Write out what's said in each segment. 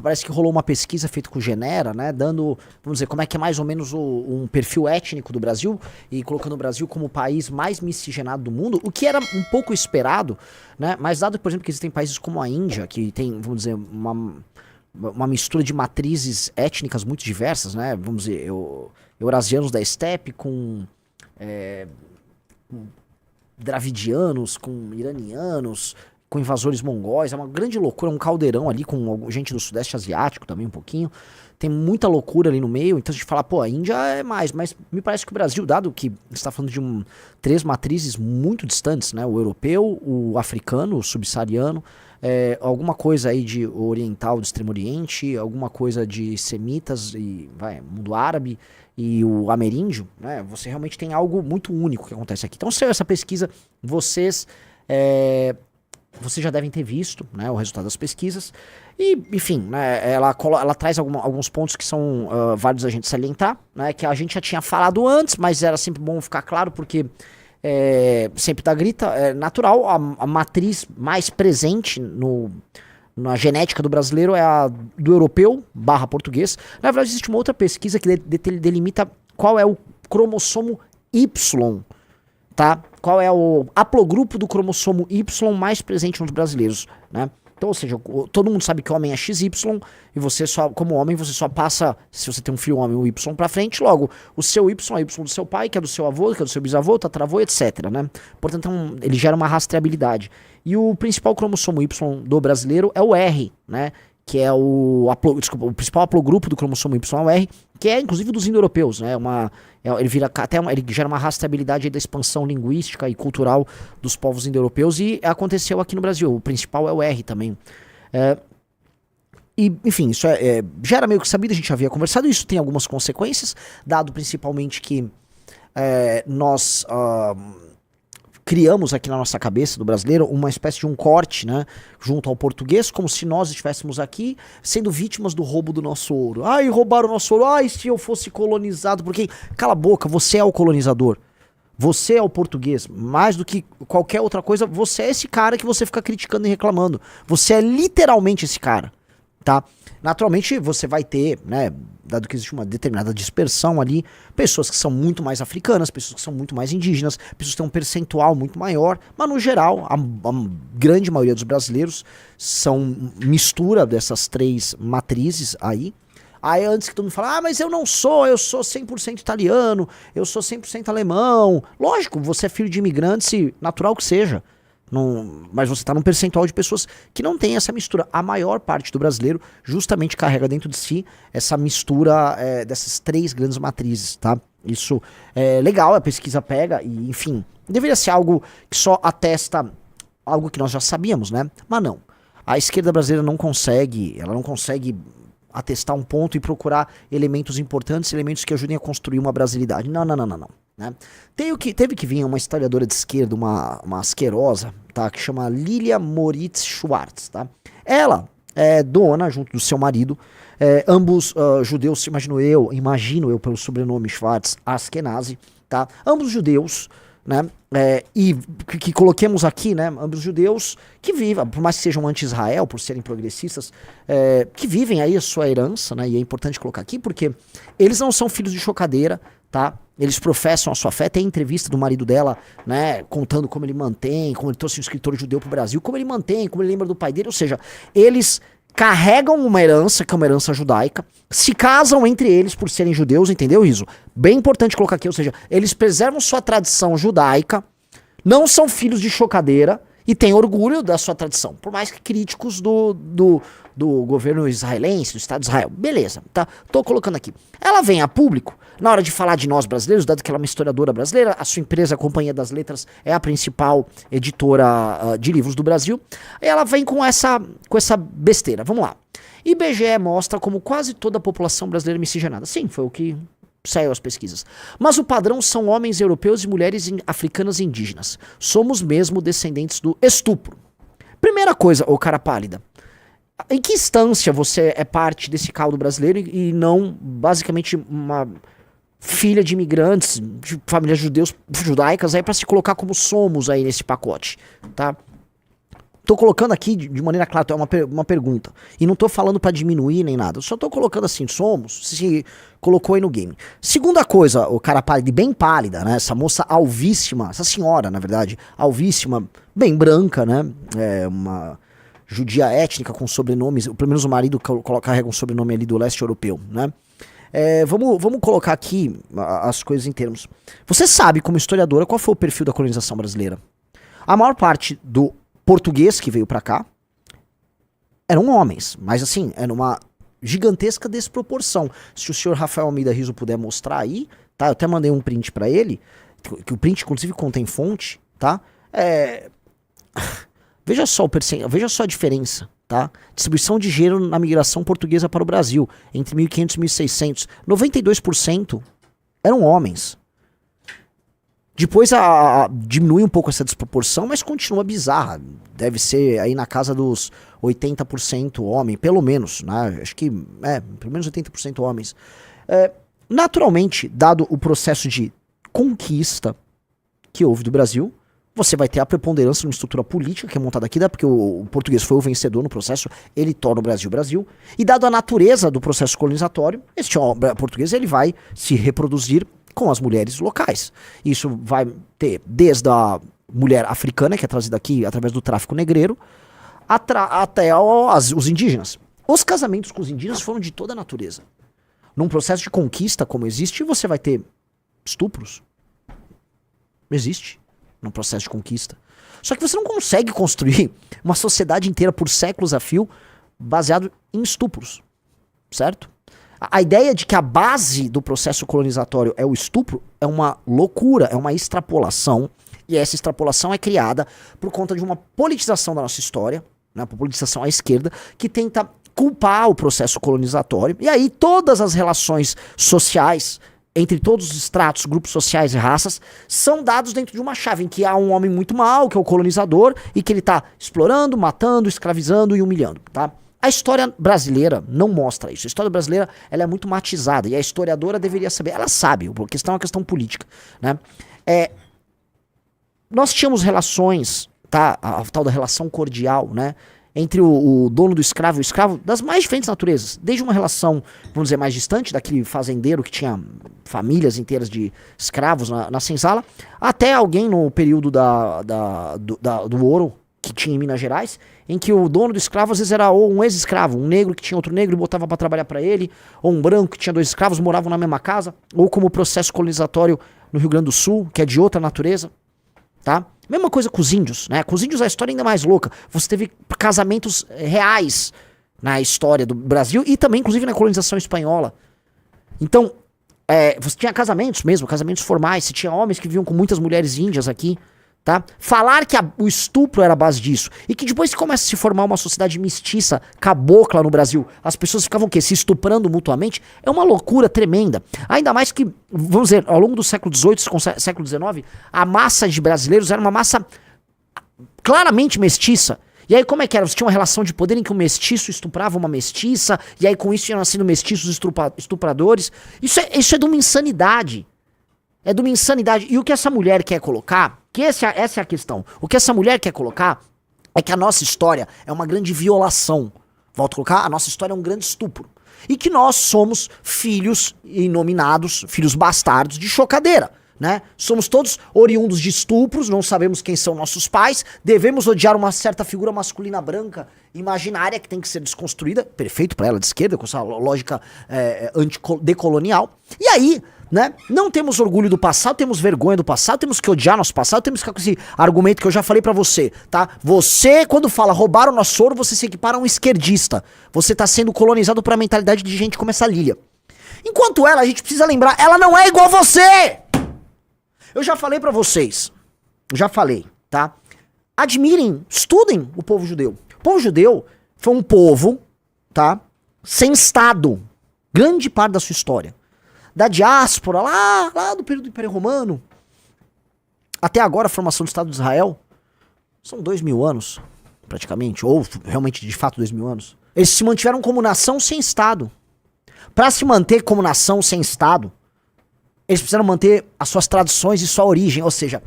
Parece que rolou uma pesquisa feita com o Genera, né, dando, vamos dizer, como é que é mais ou menos um perfil étnico do Brasil, e colocando o Brasil como o país mais miscigenado do mundo, o que era um pouco esperado, né, mas dado, por exemplo, que existem países como a Índia, que tem, vamos dizer, uma mistura de matrizes étnicas muito diversas, né, vamos dizer, eurasianos da estepe com dravidianos, com iranianos, com invasores mongóis, é uma grande loucura, um caldeirão ali com gente do Sudeste Asiático também um pouquinho, tem muita loucura ali no meio, então a gente fala, pô, a Índia é mais, mas me parece que o Brasil, dado que você está falando de três matrizes muito distantes, né, o europeu, o africano, o subsaariano, alguma coisa aí de oriental do Extremo Oriente, alguma coisa de semitas e mundo árabe e o ameríndio, né, você realmente tem algo muito único que acontece aqui. Então, se essa pesquisa, vocês já devem ter visto, né, o resultado das pesquisas. E, enfim, né, ela traz alguns pontos que são válidos a gente salientar, né, que a gente já tinha falado antes, mas era sempre bom ficar claro, porque sempre tá grita, é natural, a matriz mais presente na genética do brasileiro é a do europeu / português. Na verdade, existe uma outra pesquisa que delimita qual é o cromossomo Y, tá? Qual é o haplogrupo do cromossomo Y mais presente nos brasileiros, né? Então, ou seja, todo mundo sabe que o homem é XY, e você só, como homem, você só passa, se você tem um filho homem, o Y pra frente, logo, o seu Y é Y do seu pai, que é do seu avô, que é do seu bisavô, tatravô, etc, né? Portanto, ele gera uma rastreabilidade. E o principal cromossomo Y do brasileiro é o R, né? Que é o principal haplogrupo do cromossomo Y é o R, que é inclusive dos indo-europeus, né? Ele gera uma rastreabilidade aí da expansão linguística e cultural dos povos indo-europeus, e aconteceu aqui no Brasil. O principal é o R também. E, enfim, isso já era meio que sabido, a gente já havia conversado. Isso tem algumas consequências, dado principalmente que nós criamos aqui na nossa cabeça do brasileiro uma espécie de um corte, né, junto ao português, como se nós estivéssemos aqui sendo vítimas do roubo do nosso ouro. Ai, roubaram o nosso ouro. Ai, se eu fosse colonizado. Porque, cala a boca, você é o colonizador. Você é o português. Mais do que qualquer outra coisa, você é esse cara que você fica criticando e reclamando. Você é literalmente esse cara, tá? Naturalmente você vai ter, né, dado que existe uma determinada dispersão ali, pessoas que são muito mais africanas, pessoas que são muito mais indígenas, pessoas que têm um percentual muito maior, mas no geral, a grande maioria dos brasileiros são mistura dessas três matrizes aí. Aí antes que todo mundo fala, mas eu sou 100% italiano, eu sou 100% alemão. Lógico, você é filho de imigrantes, natural que seja. Mas você está num percentual de pessoas que não tem essa mistura. A maior parte do brasileiro justamente carrega dentro de si essa mistura dessas três grandes matrizes, tá? Isso é legal, a pesquisa pega e, enfim, deveria ser algo que só atesta algo que nós já sabíamos, né? Mas não. A esquerda brasileira não consegue atestar um ponto e procurar elementos importantes, elementos que ajudem a construir uma brasilidade. Não. Né? Teve que vir uma historiadora de esquerda, uma asquerosa, tá? Que chama Lilia Moritz Schwartz, tá? Ela é dona, junto do seu marido, ambos judeus, imagino eu pelo sobrenome Schwartz, Askenazi, tá? Ambos judeus, né? E que coloquemos aqui, né? Ambos judeus que vivem, por mais que sejam anti-Israel, por serem progressistas, que vivem aí a sua herança, né? E é importante colocar aqui porque eles não são filhos de chocadeira, tá? Eles professam a sua fé. Tem entrevista do marido dela, né, contando como ele trouxe um escritor judeu pro Brasil, como ele lembra do pai dele. Ou seja, eles carregam uma herança, que é uma herança judaica, se casam entre eles por serem judeus, entendeu, Riso? Bem importante colocar aqui, ou seja, eles preservam sua tradição judaica, não são filhos de chocadeira e têm orgulho da sua tradição, por mais que críticos do governo israelense, do Estado de Israel. Beleza, tá? Tô colocando aqui. Ela vem a público, na hora de falar de nós brasileiros, dado que ela é uma historiadora brasileira, a sua empresa, a Companhia das Letras, é a principal editora de livros do Brasil, e ela vem com essa besteira. Vamos lá. IBGE mostra como quase toda a população brasileira é miscigenada. Sim, foi o que saiu as pesquisas. Mas o padrão são homens europeus e mulheres africanas e indígenas. Somos mesmo descendentes do estupro. Primeira coisa, ô cara pálida. Em que instância você é parte desse caldo brasileiro e não, basicamente, uma filha de imigrantes, de famílias judaicas, aí para se colocar como somos aí nesse pacote, tá? Tô colocando aqui de maneira clara, é uma pergunta. E não tô falando pra diminuir nem nada. Eu só tô colocando assim, somos, se colocou aí no game. Segunda coisa, o cara pálido, bem pálida, né? Essa moça alvíssima, essa senhora, na verdade, alvíssima, bem branca, né? É uma judia étnica com sobrenomes, pelo menos o marido carrega um sobrenome ali do leste europeu, né? Vamos colocar aqui as coisas em termos. Você sabe, como historiadora, qual foi o perfil da colonização brasileira? A maior parte do português que veio pra cá eram homens, mas assim, era uma gigantesca desproporção. Se o senhor Rafael Almeida Riso puder mostrar aí, tá? Eu até mandei um print pra ele, que o print inclusive contém fonte, tá? Veja só veja só a diferença, tá? Distribuição de gênero na migração portuguesa para o Brasil, entre 1500 e 1600. 92% eram homens. Depois diminui um pouco essa desproporção, mas continua bizarra. Deve ser aí na casa dos 80% homem, pelo menos, né? Acho que, pelo menos 80% homens. Naturalmente, dado o processo de conquista que houve do Brasil, você vai ter a preponderância numa estrutura política que é montada aqui, porque o português foi o vencedor no processo, ele torna o Brasil Brasil, e dado a natureza do processo colonizatório, este português ele vai se reproduzir com as mulheres locais. Isso vai ter desde a mulher africana, que é trazida aqui através do tráfico negreiro, até os indígenas. Os casamentos com os indígenas foram de toda a natureza. Num processo de conquista como existe, você vai ter estupros. Existe. Num processo de conquista. Só que você não consegue construir uma sociedade inteira por séculos a fio baseado em estupros. Certo? A ideia de que a base do processo colonizatório é o estupro é uma loucura, é uma extrapolação. E essa extrapolação é criada por conta de uma politização da nossa história, né, uma politização à esquerda, que tenta culpar o processo colonizatório. E aí todas as relações sociais entre todos os estratos, grupos sociais e raças, são dados dentro de uma chave em que há um homem muito mau, que é o colonizador, e que ele está explorando, matando, escravizando e humilhando, tá? A história brasileira não mostra isso. A história brasileira ela é muito matizada, e a historiadora deveria saber. Ela sabe, a questão é uma questão política, né? Nós tínhamos relações, tá? A tal da relação cordial, né? Entre o dono do escravo e o escravo, das mais diferentes naturezas. Desde uma relação, vamos dizer, mais distante, daquele fazendeiro que tinha famílias inteiras de escravos na senzala, até alguém no período do ouro, que tinha em Minas Gerais, em que o dono do escravo às vezes era ou um ex-escravo, um negro que tinha outro negro e botava pra trabalhar pra ele, ou um branco que tinha dois escravos, moravam na mesma casa, ou como o processo colonizatório no Rio Grande do Sul, que é de outra natureza, tá? Mesma coisa com os índios, né? Com os índios a história é ainda mais louca. Você teve casamentos reais na história do Brasil e também, inclusive, na colonização espanhola. Então, você tinha casamentos mesmo, casamentos formais. Você tinha homens que viviam com muitas mulheres índias aqui, tá? Falar que o estupro era a base disso e que depois que começa a se formar uma sociedade mestiça, cabocla no Brasil, as pessoas ficavam o quê? Se estuprando mutuamente, é uma loucura tremenda. Ainda mais que, vamos dizer, ao longo do século XVIII com o século XIX, a massa de brasileiros era uma massa claramente mestiça. E aí como é que era? Você tinha uma relação de poder em que um mestiço estuprava uma mestiça, e aí com isso iam nascendo mestiços estupradores. Isso é de uma insanidade. É de uma insanidade. E o que essa mulher quer colocar, que essa é a questão, o que essa mulher quer colocar é que a nossa história é uma grande violação. Volto a colocar, a nossa história é um grande estupro. E que nós somos filhos inominados, filhos bastardos de chocadeira, né? Somos todos oriundos de estupros, não sabemos quem são nossos pais, devemos odiar uma certa figura masculina branca imaginária que tem que ser desconstruída, perfeito pra ela de esquerda, com essa lógica decolonial. E aí, né, não temos orgulho do passado, temos vergonha do passado, temos que odiar nosso passado, temos que ficar com esse argumento que eu já falei pra você, tá? Você, quando fala roubaram nosso ouro, você se equipara a um esquerdista. Você tá sendo colonizado por uma mentalidade de gente como essa Lília. Enquanto ela, a gente precisa lembrar, ela não é igual a você! Eu já falei pra vocês, já falei, tá? Admirem, estudem o povo judeu. O povo judeu foi um povo, tá? Sem Estado, grande parte da sua história. Da diáspora, lá do período do Império Romano, até agora a formação do Estado de Israel, são 2000 anos, praticamente, ou realmente de fato 2000 anos. Eles se mantiveram como nação sem Estado. Para se manter como nação sem Estado, eles precisaram manter as suas tradições e sua origem, ou seja,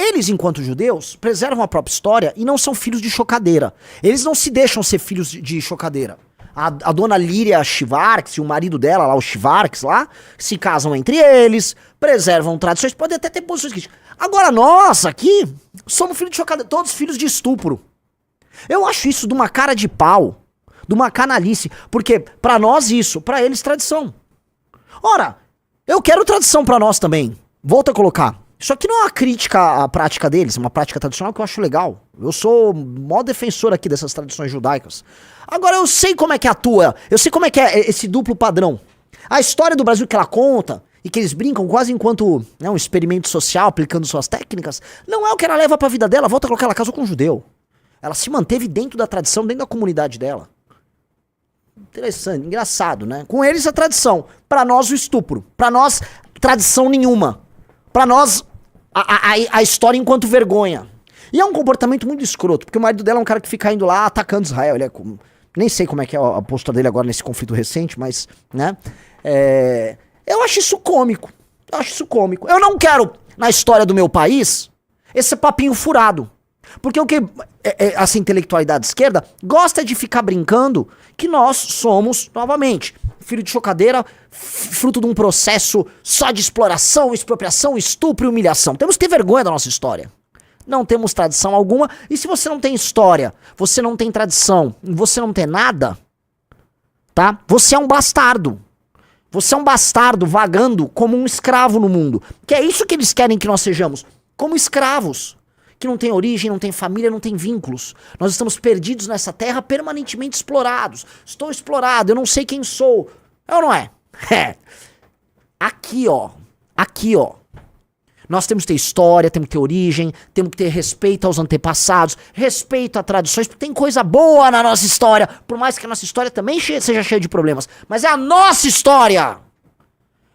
Eles, enquanto judeus, preservam a própria história e não são filhos de chocadeira. Eles não se deixam ser filhos de chocadeira. A dona Líria Schwartz e o marido dela, lá, o Schwartz, lá, se casam entre eles, preservam tradições, podem até ter posições críticas. Agora nós, aqui, somos filhos de chocadeira, todos filhos de estupro. Eu acho isso de uma cara de pau, de uma canalice, porque pra nós isso, pra eles tradição. Ora, eu quero tradição pra nós também. Volto a colocar. Isso aqui não é uma crítica à prática deles, é uma prática tradicional que eu acho legal. Eu sou o maior defensor aqui dessas tradições judaicas. Agora eu sei como é que atua, eu sei como é que é esse duplo padrão. A história do Brasil que ela conta, e que eles brincam quase enquanto um experimento social, aplicando suas técnicas, não é o que ela leva pra vida dela. Volta a colocar, ela casou com um judeu. Ela se manteve dentro da tradição, dentro da comunidade dela. Interessante, engraçado, né? Com eles a tradição, pra nós o estupro, pra nós tradição nenhuma, pra nós a história enquanto vergonha. E é um comportamento muito escroto, porque o marido dela é um cara que fica indo lá atacando Israel. Ele é, nem sei como é que é a postura dele agora nesse conflito recente, mas, né? Eu acho isso cômico. Eu não quero, na história do meu país, esse papinho furado. Porque o que essa intelectualidade esquerda gosta de ficar brincando que nós somos, novamente, filho de chocadeira, fruto de um processo só de exploração, expropriação, estupro e humilhação. Temos que ter vergonha da nossa história. Não temos tradição alguma, e se você não tem história, você não tem tradição, você não tem nada, tá? Você é um bastardo. Você é um bastardo vagando como um escravo no mundo. Que é isso que eles querem que nós sejamos, como escravos. Que não tem origem, não tem família, não tem vínculos. Nós estamos perdidos nessa terra, permanentemente explorados. Estou explorado, eu não sei quem sou. É ou não é? Aqui, ó. Nós temos que ter história, temos que ter origem, temos que ter respeito aos antepassados, respeito a tradições, porque tem coisa boa na nossa história, por mais que a nossa história também seja cheia de problemas. Mas é a nossa história!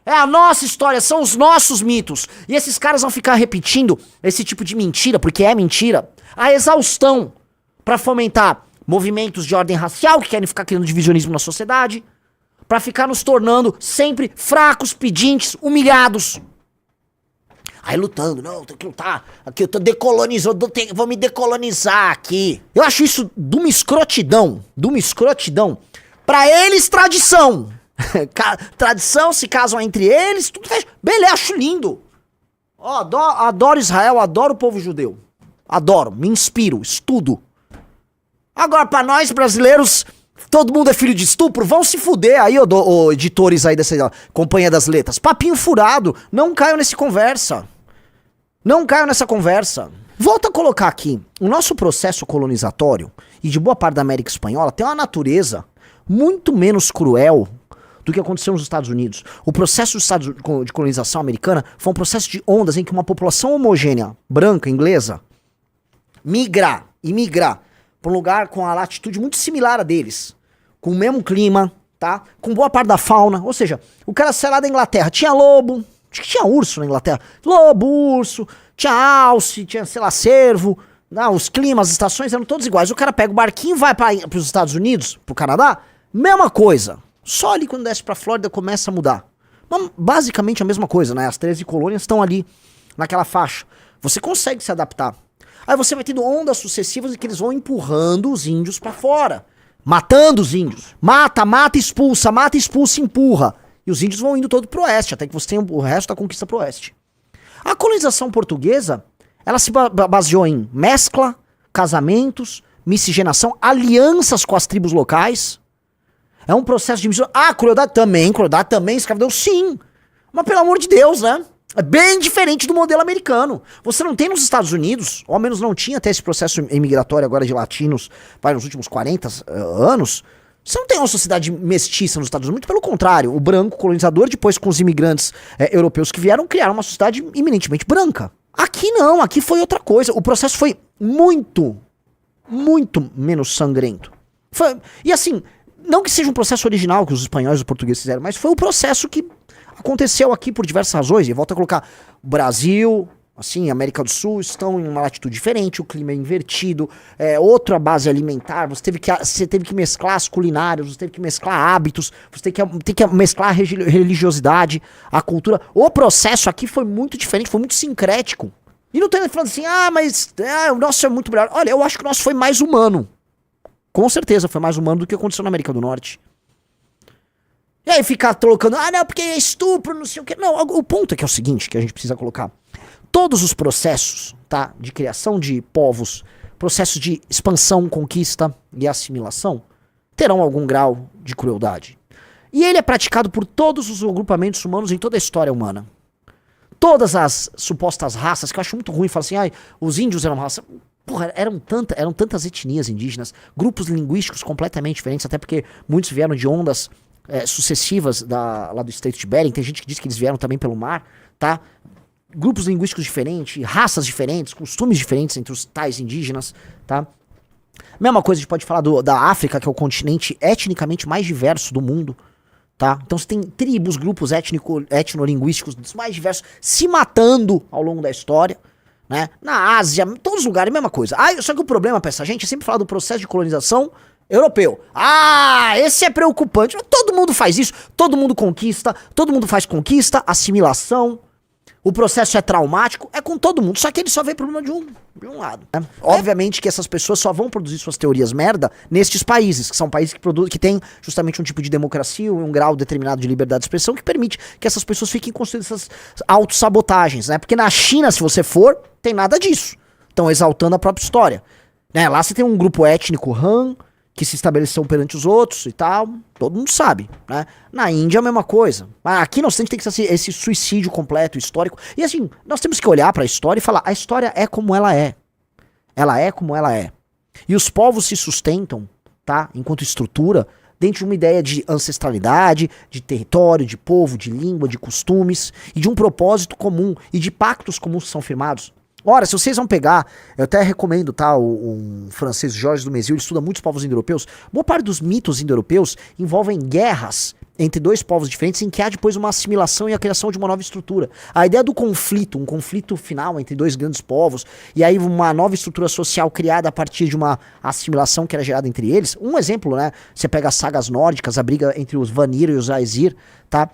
É a nossa história, são os nossos mitos. E esses caras vão ficar repetindo esse tipo de mentira, porque é mentira, a exaustão, pra fomentar movimentos de ordem racial que querem ficar criando divisionismo na sociedade, pra ficar nos tornando sempre fracos, pedintes, humilhados. Aí lutando, não, tem que lutar, aqui eu tô decolonizando, vou me decolonizar aqui. Eu acho isso de uma escrotidão, pra eles tradição. Tradição, se casam entre eles, tudo fecha. Beleza, acho lindo. Adoro Israel, adoro o povo judeu. Adoro, me inspiro, estudo. Agora, pra nós brasileiros, todo mundo é filho de estupro, vão se fuder aí, editores aí dessa Companhia das Letras. Papinho furado, não caiam nessa conversa. Volto a colocar aqui, o nosso processo colonizatório, e de boa parte da América Espanhola, tem uma natureza muito menos cruel do que aconteceu nos Estados Unidos. O processo de colonização americana foi um processo de ondas em que uma população homogênea, branca, inglesa, migra para um lugar com a latitude muito similar a deles, com o mesmo clima, tá? Com boa parte da fauna, ou seja, o cara saiu lá da Inglaterra, tinha lobo, acho que tinha urso na Inglaterra, lobo, urso, tinha alce, tinha, sei lá, cervo, os climas, as estações eram todos iguais. O cara pega o barquinho, vai para os Estados Unidos, pro Canadá, mesma coisa. Só ali quando desce pra Flórida começa a mudar. Mas basicamente a mesma coisa, né? As 13 colônias estão ali, naquela faixa. Você consegue se adaptar. Aí você vai tendo ondas sucessivas em que eles vão empurrando os índios pra fora. Matando os índios. Mata, expulsa, empurra. E os índios vão indo todo pro oeste, até que você tenha o resto da conquista pro oeste. A colonização portuguesa, ela se baseou em mescla, casamentos, miscigenação, alianças com as tribos locais. É um processo de mistura. Crueldade também, escravidão, sim. Mas pelo amor de Deus, né? É bem diferente do modelo americano. Você não tem nos Estados Unidos, ou ao menos não tinha até esse processo imigratório agora de latinos, nos últimos 40 anos. Você não tem uma sociedade mestiça nos Estados Unidos, muito pelo contrário. O branco colonizador, depois com os imigrantes europeus que vieram, criaram uma sociedade eminentemente branca. Aqui não, aqui foi outra coisa. O processo foi muito menos sangrento. E assim, não que seja um processo original que os espanhóis e os portugueses fizeram, mas foi o processo que aconteceu aqui por diversas razões. E volto a colocar, o Brasil, assim, América do Sul estão em uma latitude diferente, o clima é invertido, outra base alimentar, você teve que mesclar as culinárias, você teve que mesclar hábitos, você tem que mesclar a religiosidade, a cultura. O processo aqui foi muito diferente, foi muito sincrético. E não tem falando assim, mas o nosso é muito melhor. Olha, eu acho que o nosso foi mais humano. Com certeza foi mais humano do que aconteceu na América do Norte. E aí ficar colocando, não, porque é estupro, não sei o quê. Não, o ponto é que é o seguinte, que a gente precisa colocar. Todos os processos, tá, de criação de povos, processos de expansão, conquista e assimilação, terão algum grau de crueldade. E ele é praticado por todos os agrupamentos humanos em toda a história humana. Todas as supostas raças, que eu acho muito ruim, falar assim, os índios eram raça. Porra, eram tantas etnias indígenas, grupos linguísticos completamente diferentes, até porque muitos vieram de ondas sucessivas lá do Estreito de Bering, tem gente que diz que eles vieram também pelo mar, tá? Grupos linguísticos diferentes, raças diferentes, costumes diferentes entre os tais indígenas, tá? Mesma coisa a gente pode falar da África, que é o continente etnicamente mais diverso do mundo, tá? Então você tem tribos, grupos etnolinguísticos mais diversos se matando ao longo da história, né? Na Ásia, em todos os lugares, mesma coisa. Só que o problema pra essa gente é sempre falar do processo de colonização europeu. Esse é preocupante. Todo mundo faz isso, todo mundo conquista, todo mundo faz conquista, assimilação. O processo é traumático, é com todo mundo, só que ele só vê problema de um lado, né? Obviamente que essas pessoas só vão produzir suas teorias merda nestes países, que são países que têm justamente um tipo de democracia e um grau determinado de liberdade de expressão que permite que essas pessoas fiquem construindo essas autossabotagens, né? Porque na China, se você for, tem nada disso. Estão exaltando a própria história, né? Lá você tem um grupo étnico Han, que se estabeleceu perante os outros e tal, todo mundo sabe, né? Na Índia é a mesma coisa. Mas aqui nós temos que ter esse suicídio completo, histórico. E assim, nós temos que olhar para a história e falar, a história é como ela é. Ela é como ela é. E os povos se sustentam, tá? Enquanto estrutura, dentro de uma ideia de ancestralidade, de território, de povo, de língua, de costumes, e de um propósito comum, e de pactos comuns que são firmados. Ora, se vocês vão pegar, eu até recomendo, tá, um francês, Georges Dumézil, ele estuda muitos povos indo-europeus. Boa parte dos mitos indo-europeus envolvem guerras entre dois povos diferentes em que há depois uma assimilação e a criação de uma nova estrutura. A ideia do conflito, um conflito final entre dois grandes povos, e aí uma nova estrutura social criada a partir de uma assimilação que era gerada entre eles. Um exemplo, né, você pega as sagas nórdicas, a briga entre os Vanir e os Aesir, tá?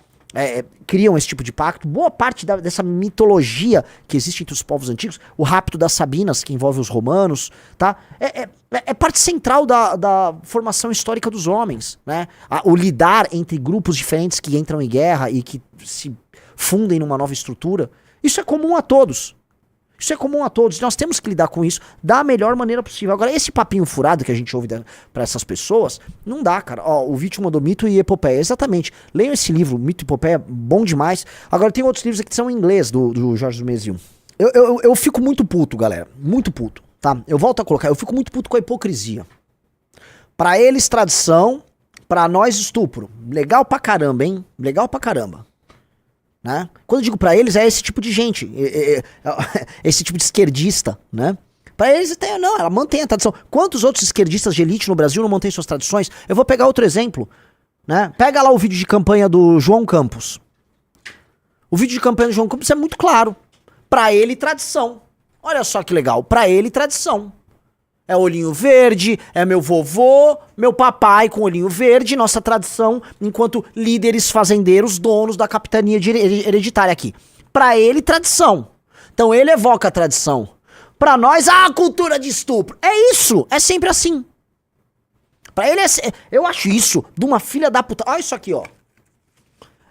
Criam esse tipo de pacto. Boa parte dessa mitologia que existe entre os povos antigos, o rapto das Sabinas, que envolve os romanos, tá? É parte central da formação histórica dos homens, né? O lidar entre grupos diferentes que entram em guerra e que se fundem numa nova estrutura. Isso é comum a todos. Isso é comum a todos. Nós temos que lidar com isso da melhor maneira possível. Agora, esse papinho furado que a gente ouve pra essas pessoas, não dá, cara. O Vítima do Mito e Epopeia. Exatamente. Leiam esse livro, Mito e Epopeia, bom demais. Agora, tem outros livros aqui que são em inglês, do Jorge Dumézil. Eu fico muito puto, galera. Muito puto, tá? Eu volto a colocar. Eu fico muito puto com a hipocrisia. Pra eles, tradição. Pra nós, estupro. Legal pra caramba, hein? Legal pra caramba. Né? Quando eu digo pra eles, é esse tipo de gente, esse tipo de esquerdista, né? Pra eles, não, ela mantém a tradição. Quantos outros esquerdistas de elite no Brasil não mantêm suas tradições? Eu vou pegar outro exemplo, né? Pega lá o vídeo de campanha do João Campos. O vídeo de campanha do João Campos é muito claro. Pra ele, tradição. Olha só que legal, pra ele, tradição. É olhinho verde, é meu vovô, meu papai com olhinho verde, nossa tradição enquanto líderes fazendeiros, donos da capitania hereditária aqui. Pra ele, tradição. Então ele evoca a tradição. Pra nós, cultura de estupro. É isso, é sempre assim. Pra ele, eu acho isso de uma filha da puta. Olha isso aqui, ó.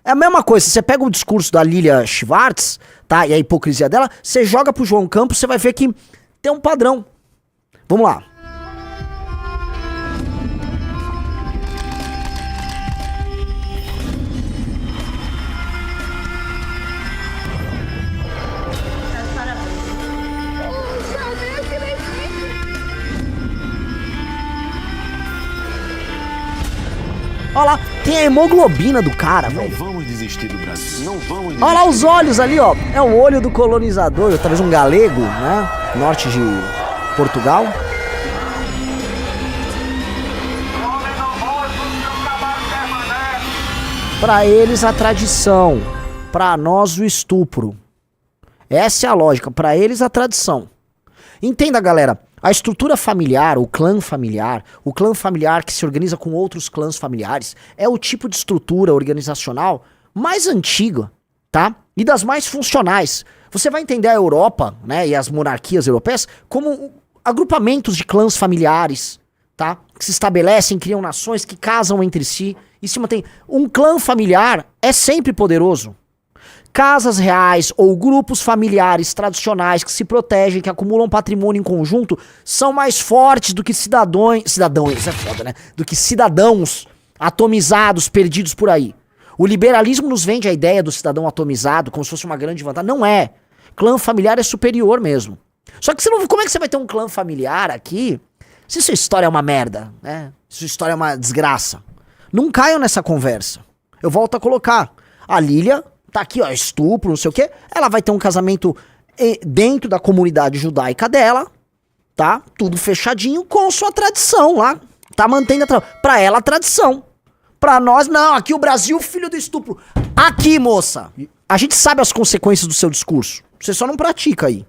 É a mesma coisa, você pega o discurso da Lilia Schwartz, tá, e a hipocrisia dela, você joga pro João Campos, você vai ver que tem um padrão. Vamos lá. Olha lá, tem a hemoglobina do cara, velho. Não vamos desistir do Brasil. Não vamos desistir. Olha lá os olhos ali, ó. É o olho do colonizador, talvez um galego, né? Norte de Portugal. Para eles a tradição, para nós o estupro. Essa é a lógica, para eles a tradição. Entenda, galera, a estrutura familiar, o clã familiar que se organiza com outros clãs familiares, é o tipo de estrutura organizacional mais antiga, tá? E das mais funcionais. Você vai entender a Europa, né, e as monarquias europeias como agrupamentos de clãs familiares, tá? Que se estabelecem, criam nações, que casam entre si e se mantém. Um clã familiar é sempre poderoso. Casas reais ou grupos familiares tradicionais que se protegem, que acumulam patrimônio em conjunto, são mais fortes do que cidadãos é foda, né? Do que cidadãos atomizados, perdidos por aí. O liberalismo nos vende a ideia do cidadão atomizado como se fosse uma grande vantagem. Não é. Clã familiar é superior mesmo. Só que você não, como é que você vai ter um clã familiar aqui se sua história é uma merda, né? Se sua história é uma desgraça? Não caiam nessa conversa. Eu volto a colocar. A Lília tá aqui, ó, estupro, não sei o quê. Ela vai ter um casamento dentro da comunidade judaica dela, tá? Tudo fechadinho com sua tradição lá. Tá mantendo a tradição. Pra ela, a tradição. Pra nós, não. Aqui o Brasil, filho do estupro. Aqui, moça. A gente sabe as consequências do seu discurso. Você só não pratica aí.